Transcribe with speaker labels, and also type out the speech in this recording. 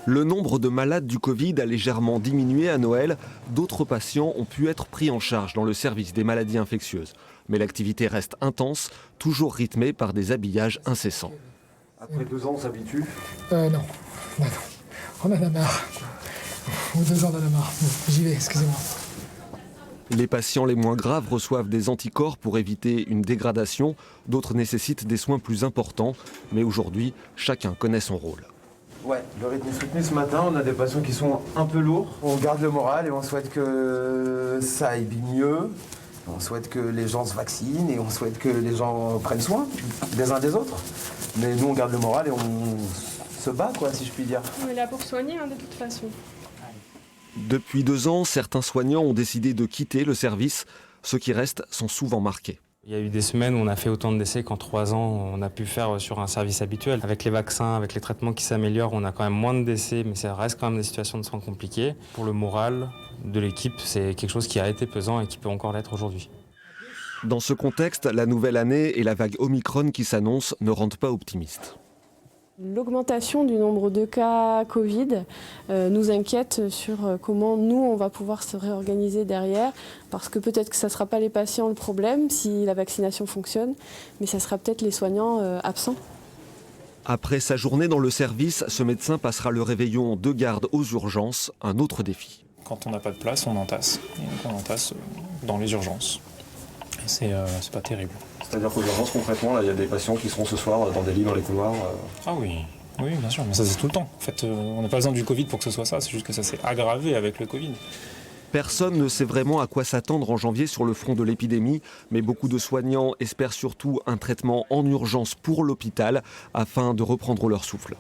Speaker 1: Le nombre de malades du Covid a légèrement diminué à Noël. D'autres patients ont pu être pris en charge dans le service des maladies infectieuses. Mais l'activité reste intense, toujours rythmée par des habillages incessants. Après 2 ans, on s'habitue ?
Speaker 2: Non. On en a marre. Ou 2 ans, on en a marre. J'y vais, excusez-moi.
Speaker 1: Les patients les moins graves reçoivent des anticorps pour éviter une dégradation. D'autres nécessitent des soins plus importants. Mais aujourd'hui, chacun connaît son rôle.
Speaker 3: Ouais, le rythme est soutenu ce matin, on a des patients qui sont un peu lourds. On garde le moral et on souhaite que ça aille mieux. On souhaite que les gens se vaccinent et on souhaite que les gens prennent soin des uns des autres. Mais nous, on garde le moral et on se bat, quoi, si je puis dire.
Speaker 4: On est là pour soigner, de toute façon.
Speaker 1: Depuis 2 ans, certains soignants ont décidé de quitter le service. Ceux qui restent sont souvent marqués.
Speaker 5: Il y a eu des semaines où on a fait autant de décès qu'en 3 ans on a pu faire sur un service habituel. Avec les vaccins, avec les traitements qui s'améliorent, on a quand même moins de décès, mais ça reste quand même des situations de soins compliquées. Pour le moral de l'équipe, c'est quelque chose qui a été pesant et qui peut encore l'être aujourd'hui.
Speaker 1: Dans ce contexte, la nouvelle année et la vague Omicron qui s'annonce ne rendent pas optimistes.
Speaker 4: L'augmentation du nombre de cas Covid nous inquiète sur comment nous, on va pouvoir se réorganiser derrière, parce que peut-être que ça ne sera pas les patients le problème si la vaccination fonctionne, mais ça sera peut-être les soignants absents.
Speaker 1: Après sa journée dans le service, ce médecin passera le réveillon de garde aux urgences, un autre défi.
Speaker 6: Quand on n'a pas de place, on entasse. Et donc on entasse dans les urgences. Et c'est pas terrible.
Speaker 7: C'est-à-dire qu'aux urgences, concrètement, il y a des patients qui seront ce soir dans des lits dans les couloirs.
Speaker 6: Ah oui, bien sûr, mais ça c'est tout le temps. En fait, on n'a pas besoin du Covid pour que ce soit ça, c'est juste que ça s'est aggravé avec le Covid.
Speaker 1: Personne ne sait vraiment à quoi s'attendre en janvier sur le front de l'épidémie, mais beaucoup de soignants espèrent surtout un traitement en urgence pour l'hôpital afin de reprendre leur souffle.